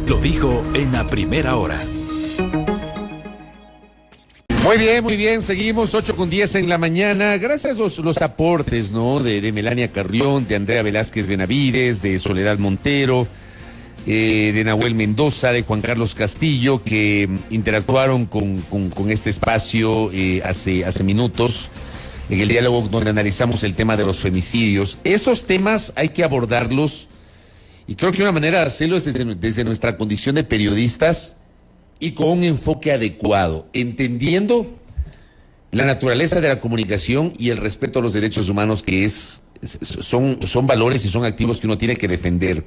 Lo dijo en la primera hora. Muy bien, seguimos 8:10 en la mañana. Gracias a los aportes, ¿no? De Melania Carrión, de Andrea Velázquez Benavides, de Soledad Montero, de Nahuel Mendoza, de Juan Carlos Castillo, que interactuaron con este espacio hace minutos en el diálogo donde analizamos el tema de los femicidios. Esos temas hay que abordarlos y creo que una manera de hacerlo es desde nuestra condición de periodistas y con un enfoque adecuado, entendiendo la naturaleza de la comunicación y el respeto a los derechos humanos, que son valores y son activos que uno tiene que defender.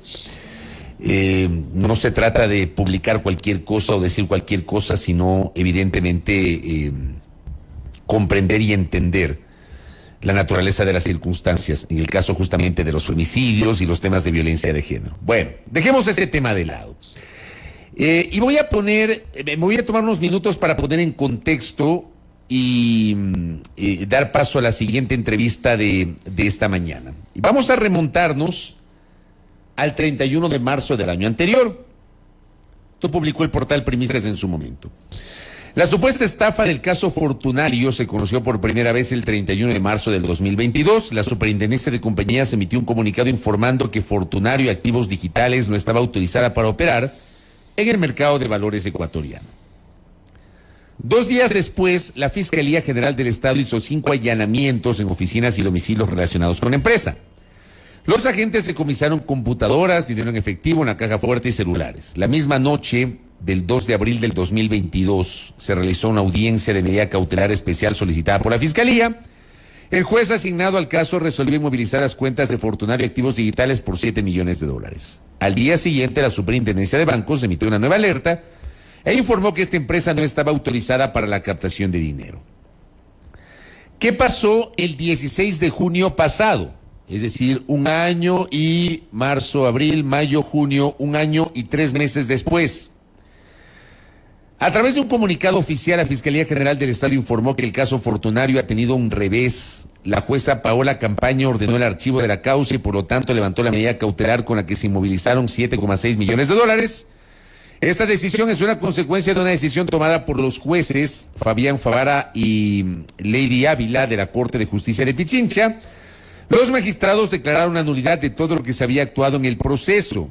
No se trata de publicar cualquier cosa o decir cualquier cosa, sino evidentemente comprender y entender la naturaleza de las circunstancias, en el caso justamente de los femicidios y los temas de violencia de género. Bueno, dejemos ese tema de lado. Y me voy a tomar unos minutos para poner en contexto y dar paso a la siguiente entrevista de esta mañana. Y vamos a remontarnos al 31 de marzo del año anterior. Esto publicó el portal Primicias en su momento. La supuesta estafa del caso Fortunario se conoció por primera vez el 31 de marzo del 2022. La Superintendencia de Compañías emitió un comunicado informando que Fortunario Activos Digitales no estaba autorizada para operar en el mercado de valores ecuatoriano. 2 días después, la Fiscalía General del Estado hizo 5 allanamientos en oficinas y domicilios relacionados con la empresa. Los agentes decomisaron computadoras, dinero en efectivo, una caja fuerte y celulares. La misma noche del 2 de abril del 2022 se realizó una audiencia de medida cautelar especial solicitada por la Fiscalía. El juez asignado al caso resolvió inmovilizar las cuentas de Fortunario Activos Digitales por $7 millones. Al día siguiente, la Superintendencia de Bancos emitió una nueva alerta e informó que esta empresa no estaba autorizada para la captación de dinero. ¿Qué pasó el 16 de junio pasado? Es decir, un año y marzo, abril, mayo, junio, un año y 3 meses después. A través de un comunicado oficial, la Fiscalía General del Estado informó que el caso Fortunario ha tenido un revés. La jueza Paola Campaña ordenó el archivo de la causa y por lo tanto levantó la medida cautelar con la que se inmovilizaron $7,6 millones. Esta decisión es una consecuencia de una decisión tomada por los jueces Fabián Favara y Lady Ávila de la Corte de Justicia de Pichincha. Los magistrados declararon la nulidad de todo lo que se había actuado en el proceso.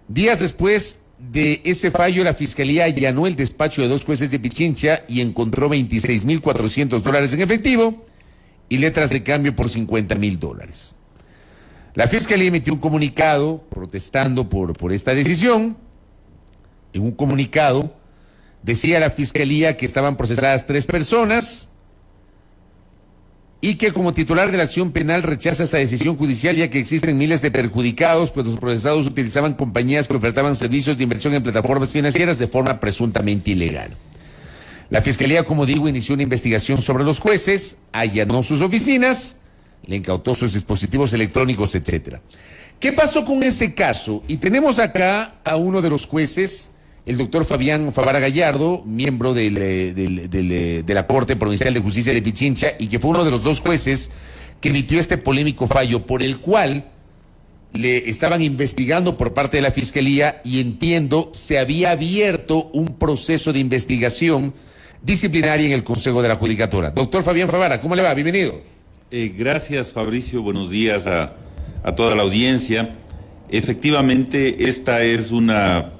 Días después de ese fallo, la Fiscalía allanó el despacho de 2 jueces de Pichincha y encontró $26,400 en efectivo y letras de cambio por $50,000. La Fiscalía emitió un comunicado protestando por esta decisión. En un comunicado decía la Fiscalía que estaban procesadas 3 personas y que como titular de la acción penal rechaza esta decisión judicial, ya que existen miles de perjudicados, pues los procesados utilizaban compañías que ofertaban servicios de inversión en plataformas financieras de forma presuntamente ilegal. La Fiscalía, como digo, inició una investigación sobre los jueces, allanó sus oficinas, le incautó sus dispositivos electrónicos, etcétera. ¿Qué pasó con ese caso? Y tenemos acá a uno de los jueces, el doctor Fabián Favara Gallardo, miembro de la Corte Provincial de Justicia de Pichincha, y que fue uno de los 2 jueces que emitió este polémico fallo por el cual le estaban investigando por parte de la Fiscalía y entiendo se había abierto un proceso de investigación disciplinaria en el Consejo de la Judicatura. Doctor Fabián Favara, ¿cómo le va? Bienvenido. Gracias, Fabricio. Buenos días a toda la audiencia. Efectivamente, esta es una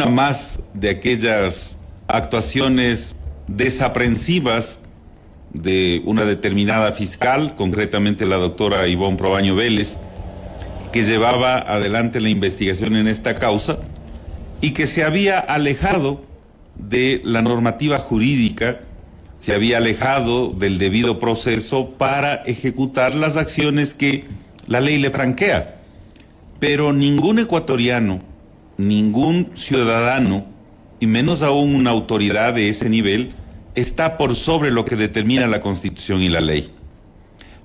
más de aquellas actuaciones desaprensivas de una determinada fiscal, concretamente la doctora Ivonne Probaño Vélez, que llevaba adelante la investigación en esta causa y que se había alejado de la normativa jurídica, se había alejado del debido proceso para ejecutar las acciones que la ley le franquea. Pero ningún ecuatoriano, ningún ciudadano, y menos aún una autoridad de ese nivel, está por sobre lo que determina la Constitución y la ley.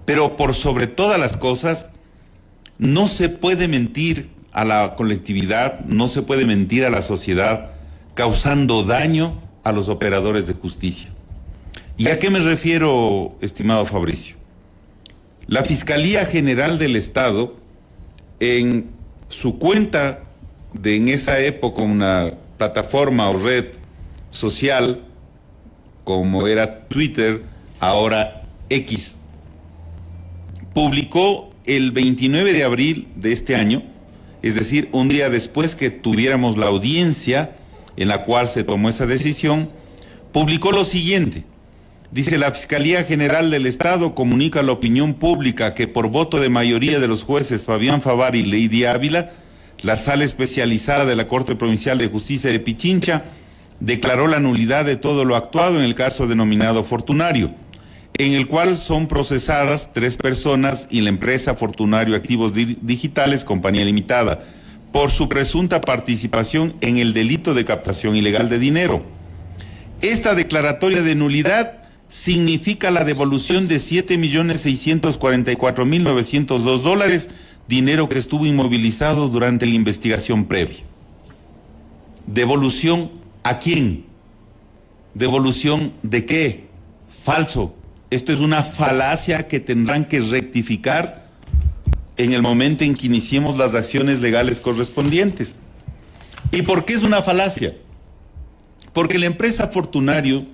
Pero por sobre todas las cosas, no se puede mentir a la colectividad, no se puede mentir a la sociedad, causando daño a los operadores de justicia. ¿Y a qué me refiero, estimado Fabricio? La Fiscalía General del Estado, en su cuenta de en esa época una plataforma o red social como era Twitter, ahora X, publicó el 29 de abril de este año, es decir, un día después que tuviéramos la audiencia en la cual se tomó esa decisión, publicó lo siguiente. Dice: la Fiscalía General del Estado comunica a la opinión pública que por voto de mayoría de los jueces Fabián Favar y Lady Ávila, la Sala Especializada de la Corte Provincial de Justicia de Pichincha declaró la nulidad de todo lo actuado en el caso denominado Fortunario, en el cual son procesadas 3 personas y la empresa Fortunario Activos Digitales, Compañía Limitada, por su presunta participación en el delito de captación ilegal de dinero. Esta declaratoria de nulidad significa la devolución de $7.644.902, dinero que estuvo inmovilizado durante la investigación previa. ¿Devolución a quién? ¿Devolución de qué? Falso. Esto es una falacia que tendrán que rectificar en el momento en que iniciemos las acciones legales correspondientes. ¿Y por qué es una falacia? Porque la empresa Fortunario,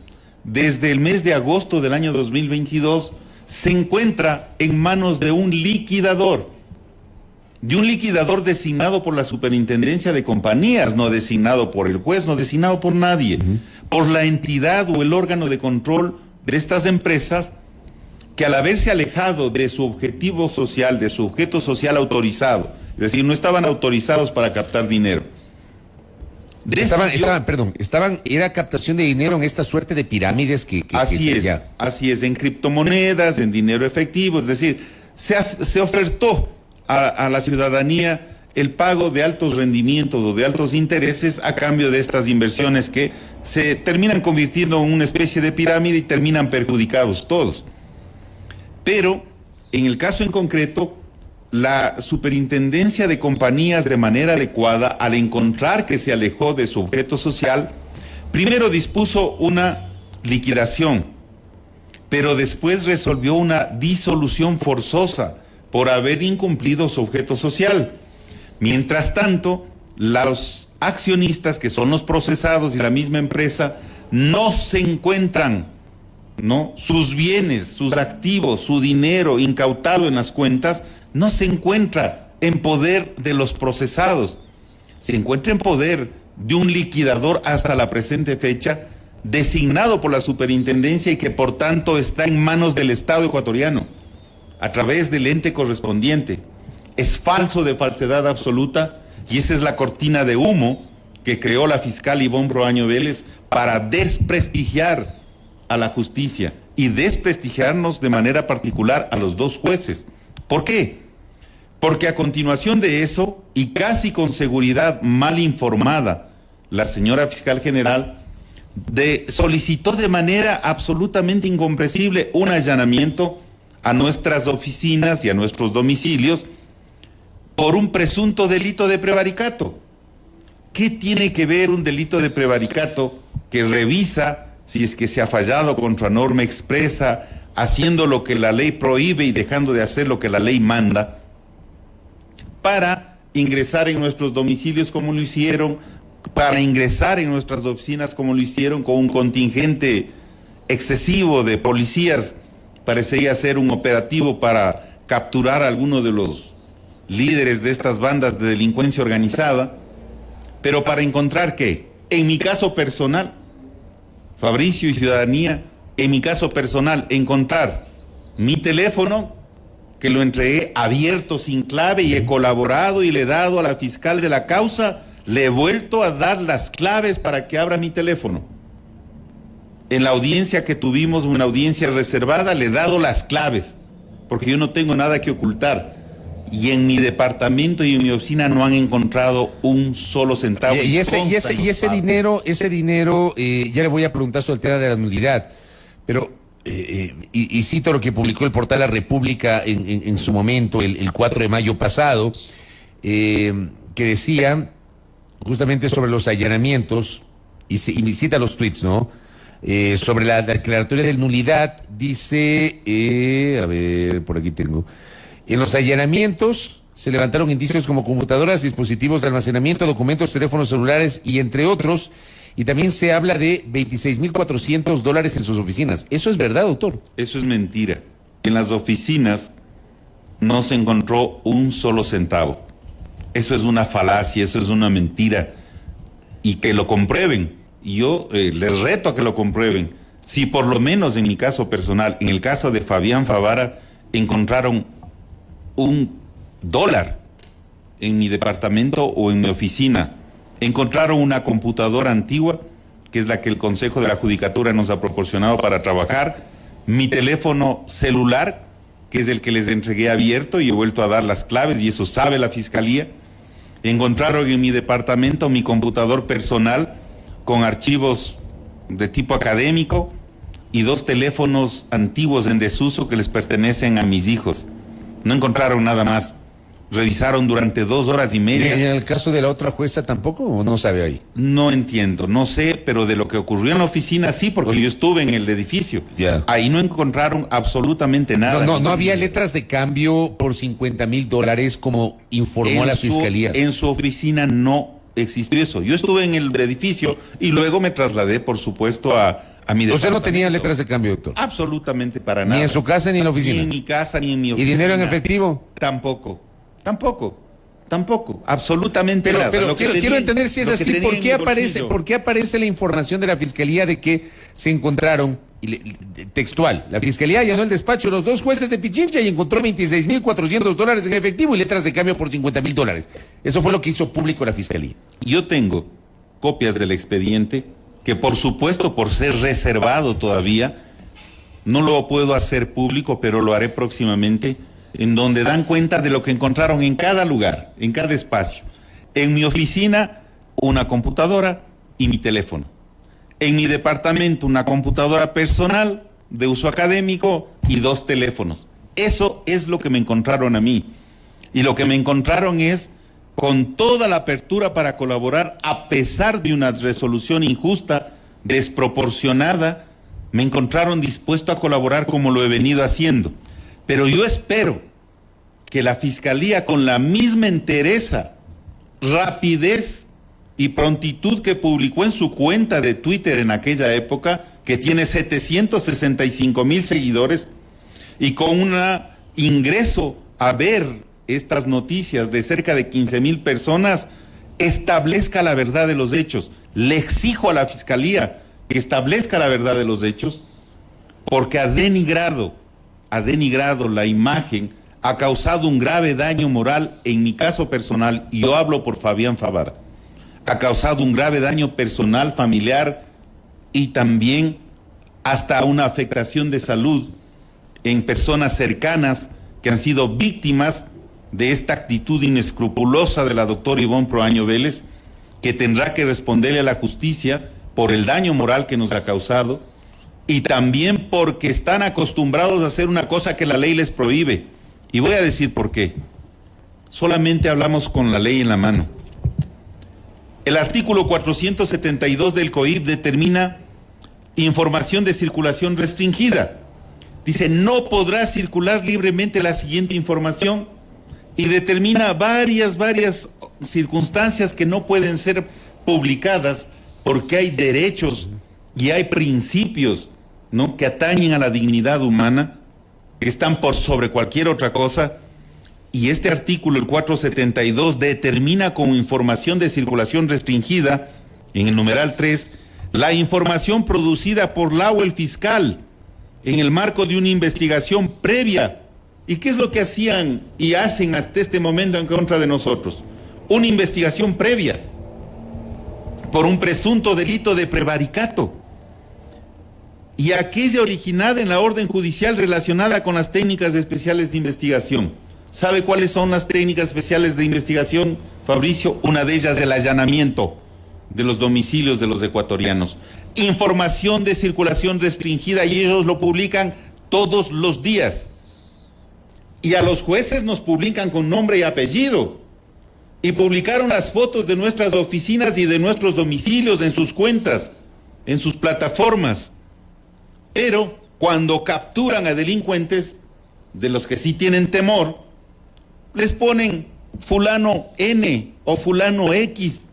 desde el mes de agosto del año 2022, se encuentra en manos de un liquidador designado por la Superintendencia de Compañías, no designado por el juez, no designado por nadie, por la entidad o el órgano de control de estas empresas, que al haberse alejado de su objetivo social, de su objeto social autorizado, es decir, no estaban autorizados para captar dinero. Era captación de dinero en esta suerte de pirámides que así es, en criptomonedas, en dinero efectivo, es decir, se ofertó a la ciudadanía el pago de altos rendimientos o de altos intereses a cambio de estas inversiones que se terminan convirtiendo en una especie de pirámide y terminan perjudicados todos. Pero, en el caso en concreto, la Superintendencia de Compañías, de manera adecuada, al encontrar que se alejó de su objeto social, primero dispuso una liquidación, pero después resolvió una disolución forzosa por haber incumplido su objeto social. Mientras tanto, los accionistas, que son los procesados y la misma empresa, no se encuentran, ¿no? Sus bienes, sus activos, su dinero incautado en las cuentas, no se encuentra en poder de los procesados. Se encuentra en poder de un liquidador hasta la presente fecha, designado por la superintendencia y que por tanto está en manos del Estado ecuatoriano, a través del ente correspondiente. Es falso, de falsedad absoluta, y esa es la cortina de humo que creó la fiscal Ivonne Proaño Vélez para desprestigiar a la justicia y desprestigiarnos de manera particular a los 2 jueces. ¿Por qué? Porque a continuación de eso, y casi con seguridad mal informada, la señora fiscal general solicitó de manera absolutamente incomprensible un allanamiento a nuestras oficinas y a nuestros domicilios por un presunto delito de prevaricato. ¿Qué tiene que ver un delito de prevaricato que revisa si es que se ha fallado contra norma expresa, haciendo lo que la ley prohíbe y dejando de hacer lo que la ley manda, para ingresar en nuestros domicilios como lo hicieron, para ingresar en nuestras oficinas como lo hicieron, con un contingente excesivo de policías? Parecería ser un operativo para capturar a alguno de los líderes de estas bandas de delincuencia organizada. Pero para encontrar ¿qué? En mi caso personal, Fabricio y ciudadanía, en mi caso personal, encontrar mi teléfono, que lo entregué abierto sin clave, y he colaborado y le he dado a la fiscal de la causa, le he vuelto a dar las claves para que abra mi teléfono. En la audiencia que tuvimos, una audiencia reservada, le he dado las claves, porque yo no tengo nada que ocultar. Y en mi departamento y en mi oficina no han encontrado un solo centavo. Y ese dinero, ya le voy a preguntar sobre el tema de la nulidad, pero y cito lo que publicó el portal La República en su momento, el 4 de mayo pasado, que decía justamente sobre los allanamientos, y cita los tweets, ¿no? Sobre la declaratoria de nulidad, dice, a ver, por aquí tengo, en los allanamientos Se levantaron indicios como computadoras, dispositivos de almacenamiento, documentos, teléfonos celulares y entre otros. Y también se habla de $26,400 en sus oficinas. ¿Eso es verdad, doctor? Eso es mentira. En las oficinas no se encontró un solo centavo. Eso es una falacia, eso es una mentira. Y que lo comprueben. Y yo les reto a que lo comprueben. Si por lo menos en mi caso personal, en el caso de Fabián Favara, encontraron $1 en mi departamento o en mi oficina, encontraron una computadora antigua, que es la que el Consejo de la Judicatura nos ha proporcionado para trabajar, mi teléfono celular, que es el que les entregué abierto y he vuelto a dar las claves y eso sabe la Fiscalía, encontraron en mi departamento mi computador personal con archivos de tipo académico y 2 teléfonos antiguos en desuso que les pertenecen a mis hijos. No encontraron nada más. Revisaron durante 2 horas y media. ¿Y en el caso de la otra jueza tampoco o no sabe ahí? No entiendo, no sé, pero de lo que ocurrió en la oficina sí, porque yo estuve en el edificio. Ya. Ahí no encontraron absolutamente nada. No había letras de cambio por $50,000 como informó la Fiscalía. En su oficina no existió eso. Yo estuve en el edificio y luego me trasladé, por supuesto, a mi departamento. ¿Usted no tenía letras de cambio, doctor? Absolutamente para nada. ¿Ni en su casa ni en la oficina? Ni en mi casa ni en mi oficina. ¿Y dinero en efectivo? Tampoco, absolutamente nada. Pero quiero entender si es así, ¿por qué aparece la información de la Fiscalía de que se encontraron, textual, la Fiscalía allanó el despacho de los 2 jueces de Pichincha y encontró $26,400 en efectivo y letras de cambio por $50,000? Eso fue lo que hizo público la Fiscalía. Yo tengo copias del expediente que, por supuesto, por ser reservado todavía, no lo puedo hacer público, pero lo haré próximamente, en donde dan cuenta de lo que encontraron en cada lugar, en cada espacio. En mi oficina, una computadora y mi teléfono. En mi departamento, una computadora personal de uso académico y 2 teléfonos. Eso es lo que me encontraron a mí. Y lo que me encontraron es con toda la apertura para colaborar, a pesar de una resolución injusta, desproporcionada, me encontraron dispuesto a colaborar como lo he venido haciendo. Pero yo espero que la Fiscalía, con la misma entereza, rapidez y prontitud que publicó en su cuenta de Twitter en aquella época, que tiene 765,000 seguidores, y con un ingreso a ver estas noticias de cerca de 15,000 personas, establezca la verdad de los hechos. Le exijo a la Fiscalía que establezca la verdad de los hechos, porque ha denigrado la imagen, ha causado un grave daño moral en mi caso personal, y yo hablo por Fabián Favara. Ha causado un grave daño personal, familiar y también hasta una afectación de salud en personas cercanas que han sido víctimas de esta actitud inescrupulosa de la doctora Ivonne Proaño Vélez, que tendrá que responderle a la justicia por el daño moral que nos ha causado y también porque están acostumbrados a hacer una cosa que la ley les prohíbe. Y voy a decir por qué. Solamente hablamos con la ley en la mano. El artículo 472 del COIP determina información de circulación restringida. Dice, no podrá circular libremente la siguiente información, y determina varias circunstancias que no pueden ser publicadas porque hay derechos y hay principios, ¿no?, que atañen a la dignidad humana, que están por sobre cualquier otra cosa. Y este artículo, el 472, determina como información de circulación restringida, en el numeral 3, la información producida por la o el fiscal en el marco de una investigación previa. ¿Y qué es lo que hacían y hacen hasta este momento en contra de nosotros? Una investigación previa por un presunto delito de prevaricato y aquella originada en la orden judicial relacionada con las técnicas especiales de investigación. ¿Sabe cuáles son las técnicas especiales de investigación, Fabricio? Una de ellas, el allanamiento de los domicilios de los ecuatorianos. Información de circulación restringida, y ellos lo publican todos los días. Y a los jueces nos publican con nombre y apellido. Y publicaron las fotos de nuestras oficinas y de nuestros domicilios en sus cuentas, en sus plataformas. Pero cuando capturan a delincuentes, de los que sí tienen temor, les ponen fulano N o fulano X,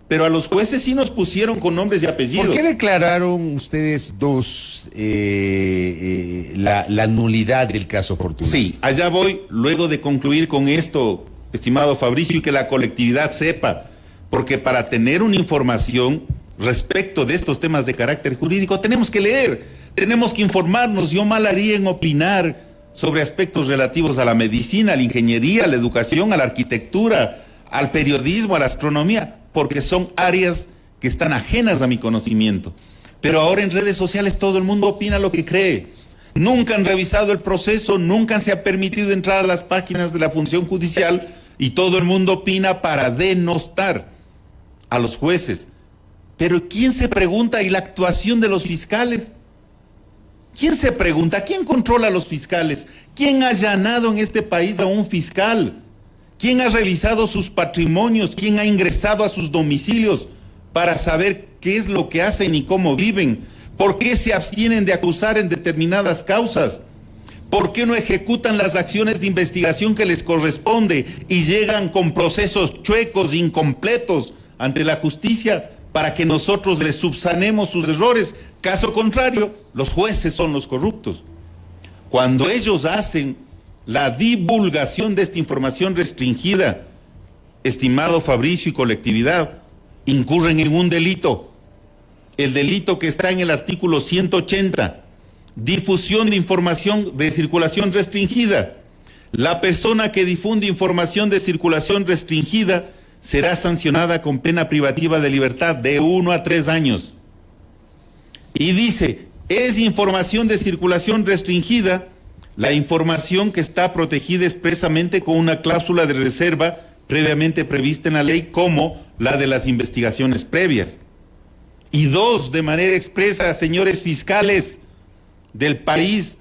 pero a los jueces sí nos pusieron con nombres y apellidos. ¿Por qué declararon ustedes dos la nulidad del caso Fortuna? Sí, allá voy, luego de concluir con esto, estimado Fabricio, y que la colectividad sepa, porque para tener una información respecto de estos temas de carácter jurídico tenemos que leer, tenemos que informarnos. Yo mal haría en opinar sobre aspectos relativos a la medicina, a la ingeniería, a la educación, a la arquitectura, al periodismo, a la astronomía, porque son áreas que están ajenas a mi conocimiento. Pero ahora en redes sociales todo el mundo opina lo que cree. Nunca han revisado el proceso, nunca se ha permitido entrar a las páginas de la función judicial y todo el mundo opina para denostar a los jueces. Pero ¿quién se pregunta? ¿Y la actuación de los fiscales? ¿Quién se pregunta? ¿Quién controla a los fiscales? ¿Quién ha allanado en este país a un fiscal? ¿Quién ha revisado sus patrimonios? ¿Quién ha ingresado a sus domicilios para saber qué es lo que hacen y cómo viven? ¿Por qué se abstienen de acusar en determinadas causas? ¿Por qué no ejecutan las acciones de investigación que les corresponde y llegan con procesos chuecos, incompletos ante la justicia para que nosotros les subsanemos sus errores? Caso contrario, los jueces son los corruptos. Cuando ellos hacen la divulgación de esta información restringida, estimado Fabricio y colectividad, incurren en un delito. El delito que está en el artículo 180, difusión de información de circulación restringida. La persona que difunde información de circulación restringida será sancionada con pena privativa de libertad de 1 a 3 años. Y dice, es información de circulación restringida la información que está protegida expresamente con una cláusula de reserva previamente prevista en la ley, como la de las investigaciones previas. Y 2, de manera expresa, señores fiscales del país,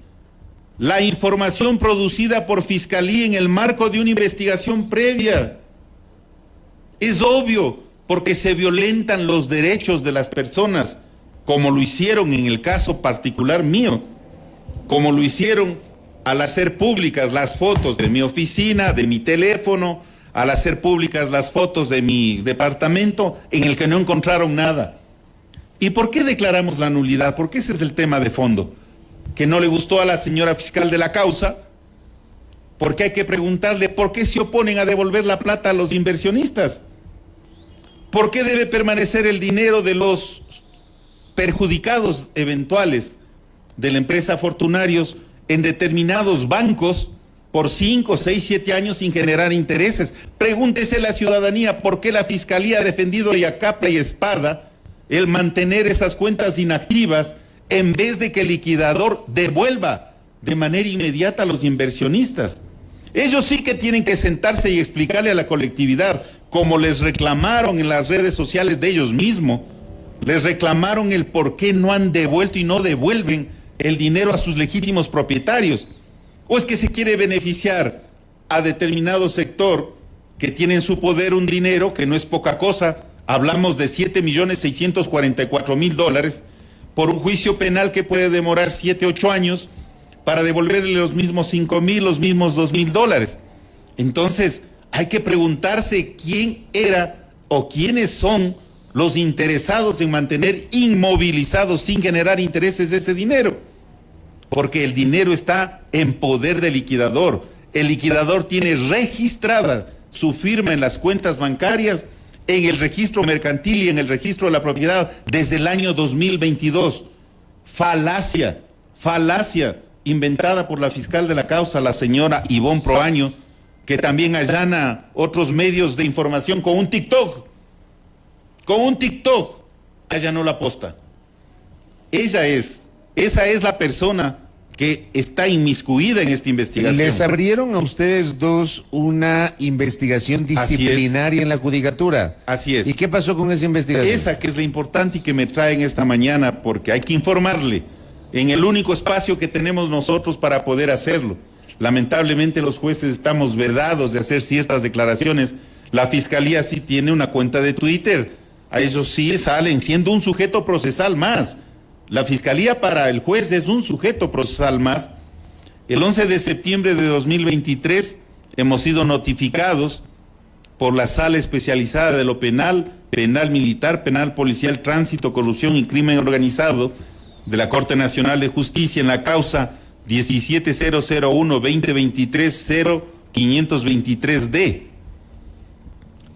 la información producida por Fiscalía en el marco de una investigación previa. Es obvio, porque se violentan los derechos de las personas, como lo hicieron en el caso particular mío, como lo hicieron al hacer públicas las fotos de mi oficina, de mi teléfono, al hacer públicas las fotos de mi departamento en el que no encontraron nada. ¿Y por qué declaramos la nulidad? Porque ese es el tema de fondo, que no le gustó a la señora fiscal de la causa, porque hay que preguntarle por qué se oponen a devolver la plata a los inversionistas. ¿Por qué debe permanecer el dinero de los perjudicados eventuales de la empresa Fortunarios en determinados bancos por 5, 6, 7 años sin generar intereses? Pregúntese la ciudadanía por qué la Fiscalía ha defendido a capa y espada el mantener esas cuentas inactivas en vez de que el liquidador devuelva de manera inmediata a los inversionistas. Ellos sí que tienen que sentarse y explicarle a la colectividad, como les reclamaron en las redes sociales de ellos mismos, les reclamaron el por qué no han devuelto y no devuelven el dinero a sus legítimos propietarios. ¿O es que se quiere beneficiar a determinado sector que tiene en su poder un dinero que no es poca cosa? Hablamos de $7.644.000 por un juicio penal que puede demorar 7, 8 años para devolverle los mismos 5.000, los mismos $2.000. Entonces, hay que preguntarse quién era o quiénes son los interesados en mantener inmovilizados sin generar intereses de ese dinero. Porque el dinero está en poder del liquidador. El liquidador tiene registrada su firma en las cuentas bancarias, en el registro mercantil y en el registro de la propiedad desde el año 2022. Falacia inventada por la fiscal de la causa, la señora Ivonne Proaño, que también allana otros medios de información con un TikTok. Allanó la posta. Esa es la persona que está inmiscuida en esta investigación. Les abrieron a ustedes dos una investigación disciplinaria en la judicatura. Así es. ¿Y qué pasó con esa investigación? Esa que es la importante y que me traen esta mañana, porque hay que informarle en el único espacio que tenemos nosotros para poder hacerlo. Lamentablemente los jueces estamos vedados de hacer ciertas declaraciones. La Fiscalía sí tiene una cuenta de Twitter. A ellos sí salen siendo un sujeto procesal más. La Fiscalía para el juez es un sujeto procesal más. El 11 de septiembre de 2023, hemos sido notificados por la Sala Especializada de lo Penal, Penal Militar, Penal Policial, Tránsito, Corrupción y Crimen Organizado de la Corte Nacional de Justicia en la causa 17001-2023-0523D.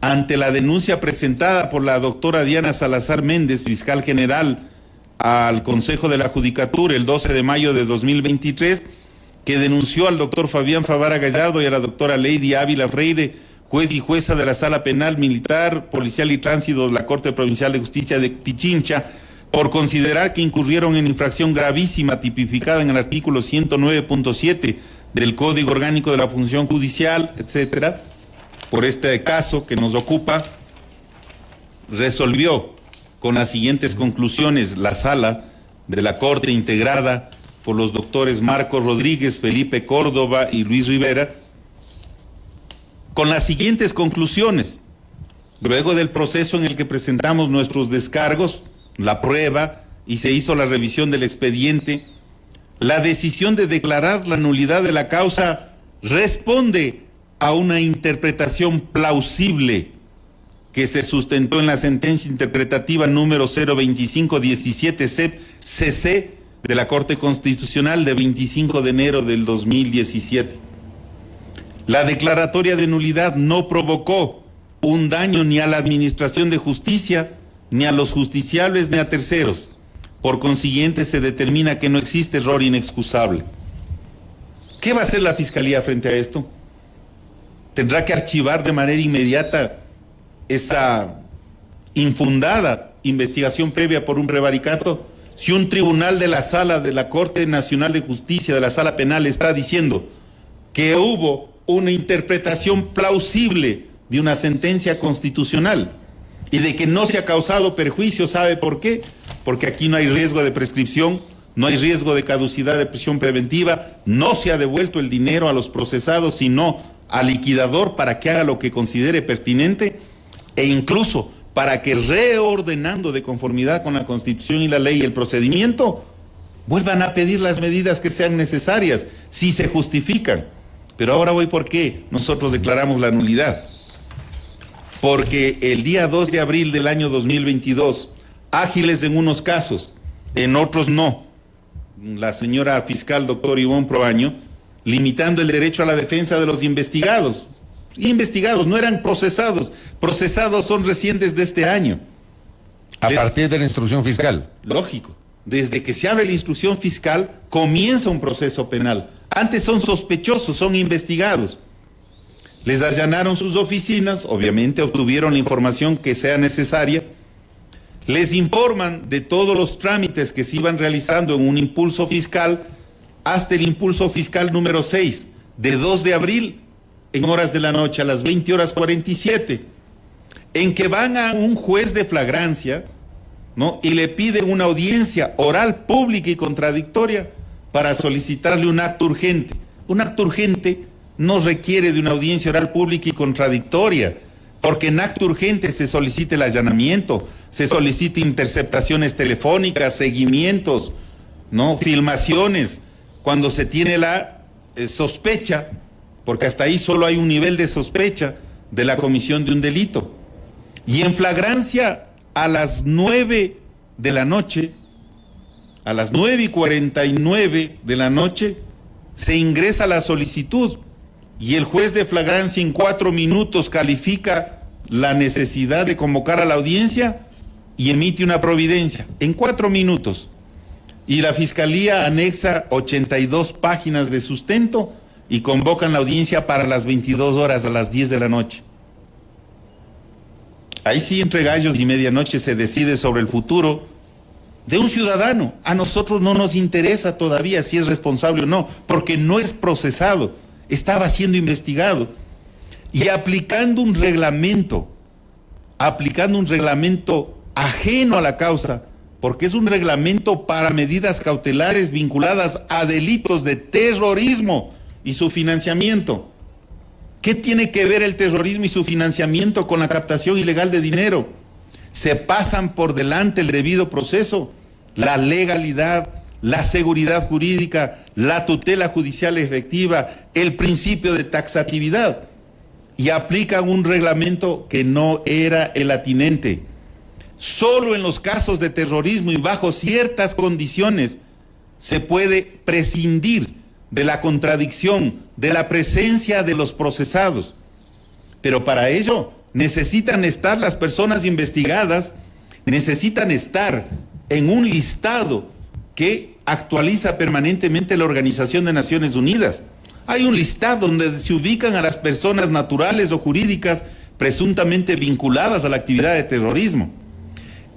Ante la denuncia presentada por la doctora Diana Salazar Méndez, fiscal general, al Consejo de la Judicatura el 12 de mayo de 2023, que denunció al doctor Fabián Favara Gallardo y a la doctora Lady Ávila Freire, juez y jueza de la Sala Penal Militar, Policial y Tránsito de la Corte Provincial de Justicia de Pichincha, por considerar que incurrieron en infracción gravísima tipificada en el artículo 109.7 del Código Orgánico de la Función Judicial, etcétera. Por este caso que nos ocupa, resolvió con las siguientes conclusiones la Sala de la Corte, integrada por los doctores Marcos Rodríguez, Felipe Córdoba y Luis Rivera, con las siguientes conclusiones. Luego del proceso en el que presentamos nuestros descargos, la prueba y se hizo la revisión del expediente, la decisión de declarar la nulidad de la causa responde a una interpretación plausible que se sustentó en la sentencia interpretativa número 02517-CC de la Corte Constitucional de 25 de enero del 2017. La declaratoria de nulidad no provocó un daño ni a la Administración de Justicia, ni a los justiciables, ni a terceros. Por consiguiente, se determina que no existe error inexcusable. ¿Qué va a hacer la Fiscalía frente a esto? ¿Tendrá que archivar de manera inmediata esa infundada investigación previa por un prevaricato? Si un tribunal de la Sala de la Corte Nacional de Justicia, de la Sala Penal, está diciendo que hubo una interpretación plausible de una sentencia constitucional y de que no se ha causado perjuicio, ¿sabe por qué? Porque aquí no hay riesgo de prescripción, no hay riesgo de caducidad de prisión preventiva, no se ha devuelto el dinero a los procesados, sino al liquidador para que haga lo que considere pertinente, e incluso para que, reordenando de conformidad con la Constitución y la ley el procedimiento, vuelvan a pedir las medidas que sean necesarias, si se justifican. Pero ahora voy por qué nosotros declaramos la nulidad. Porque el día 2 de abril del año 2022, ágiles en unos casos, en otros no, la señora fiscal doctor Ivonne Proaño, limitando el derecho a la defensa de los investigados. Investigados, no eran procesados. Procesados son recientes de este año. A partir de la instrucción fiscal. Lógico. Desde que se abre la instrucción fiscal, comienza un proceso penal. Antes son sospechosos, son investigados. Les allanaron sus oficinas, obviamente obtuvieron la información que sea necesaria. Les informan de todos los trámites que se iban realizando en un impulso fiscal, hasta el impulso fiscal número 6, de 2 de abril, en horas de la noche, a las 20:47, en que van a un juez de flagrancia, ¿no? Y le piden una audiencia oral, pública y contradictoria para solicitarle un acto urgente. Un acto urgente no requiere de una audiencia oral, pública y contradictoria, porque en acto urgente se solicita el allanamiento, se solicita interceptaciones telefónicas, seguimientos, ¿no? Filmaciones, cuando se tiene la sospecha, porque hasta ahí solo hay un nivel de sospecha de la comisión de un delito. Y en flagrancia, a las 9 de la noche, a las 9:49 de la noche, se ingresa la solicitud y el juez de flagrancia en 4 minutos califica la necesidad de convocar a la audiencia y emite una providencia en 4 minutos. Y la Fiscalía anexa 82 páginas de sustento y convocan la audiencia para las 22 horas, a las 10 de la noche. Ahí sí, entre gallos y medianoche, se decide sobre el futuro de un ciudadano. A nosotros no nos interesa todavía si es responsable o no, porque no es procesado, estaba siendo investigado. Y aplicando un reglamento ajeno a la causa, porque es un reglamento para medidas cautelares vinculadas a delitos de terrorismo y su financiamiento. ¿Qué tiene que ver el terrorismo y su financiamiento con la captación ilegal de dinero? Se pasan por delante el debido proceso, la legalidad, la seguridad jurídica, la tutela judicial efectiva, el principio de taxatividad, y aplican un reglamento que no era el atinente. Solo en los casos de terrorismo y bajo ciertas condiciones se puede prescindir de la contradicción, de la presencia de los procesados. Pero para ello necesitan estar las personas investigadas, necesitan estar en un listado que actualiza permanentemente la Organización de Naciones Unidas. Hay un listado donde se ubican a las personas naturales o jurídicas presuntamente vinculadas a la actividad de terrorismo.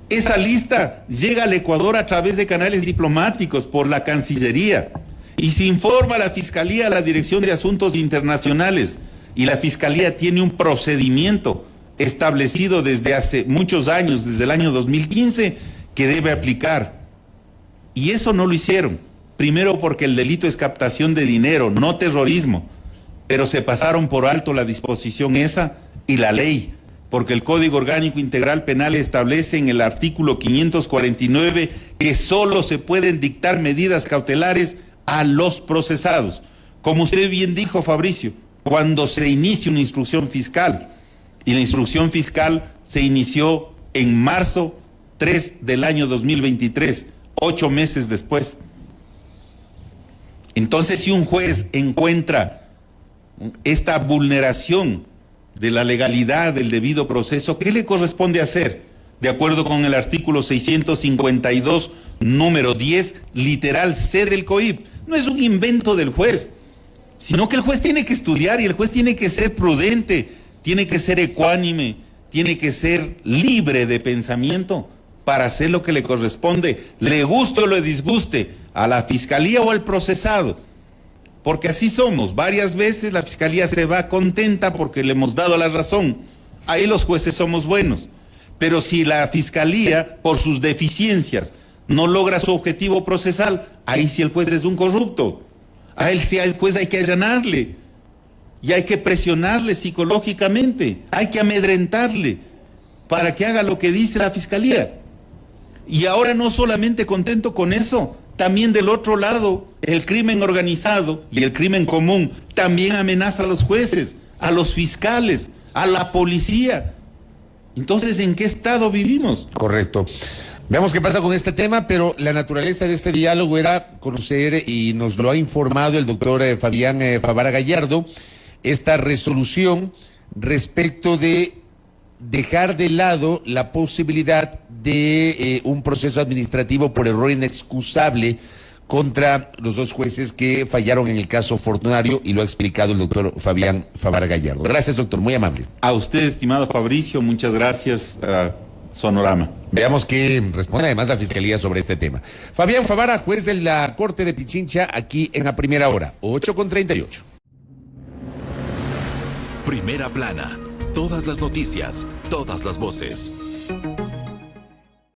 Esa lista llega al Ecuador a través de canales diplomáticos por la Cancillería y se informa a la Fiscalía, a la Dirección de Asuntos Internacionales, y la Fiscalía tiene un procedimiento establecido desde hace muchos años, desde el año 2015, que debe aplicar. Y eso no lo hicieron. Primero porque el delito es captación de dinero, no terrorismo. Pero se pasaron por alto la disposición esa y la ley, porque el Código Orgánico Integral Penal establece en el artículo 549 que solo se pueden dictar medidas cautelares a los procesados. Como usted bien dijo, Fabricio, cuando se inicia una instrucción fiscal, y la instrucción fiscal se inició en marzo 3 del año 2023, 8 meses después. Entonces, si un juez encuentra esta vulneración de la legalidad del debido proceso, ¿qué le corresponde hacer? De acuerdo con el artículo 652, número 10, literal C del COIP. No es un invento del juez, sino que el juez tiene que estudiar y el juez tiene que ser prudente, tiene que ser ecuánime, tiene que ser libre de pensamiento para hacer lo que le corresponde, le guste o le disguste a la Fiscalía o al procesado. Porque así somos, varias veces la Fiscalía se va contenta porque le hemos dado la razón. Ahí los jueces somos buenos. Pero si la Fiscalía, por sus deficiencias, no logra su objetivo procesal, ahí sí el juez es un corrupto. A él sí al juez hay que allanarle y hay que presionarle psicológicamente, hay que amedrentarle para que haga lo que dice la Fiscalía. Y ahora no solamente contento con eso, también del otro lado, el crimen organizado y el crimen común también amenaza a los jueces, a los fiscales, a la policía. Entonces, ¿en qué estado vivimos? Correcto. Veamos qué pasa con este tema, pero la naturaleza de este diálogo era conocer, y nos lo ha informado el doctor Fabián Favara Gallardo, esta resolución respecto de dejar de lado la posibilidad de un proceso administrativo por error inexcusable contra los dos jueces que fallaron en el caso Fortunario, y lo ha explicado el doctor Fabián Favara Gallardo. Gracias, doctor, muy amable. A usted, estimado Fabricio, muchas gracias. Sonorama. Veamos qué responde además la Fiscalía sobre este tema. Fabián Favara, juez de la Corte de Pichincha, aquí en La Primera Hora, 8:38. Primera Plana. Todas las noticias, todas las voces.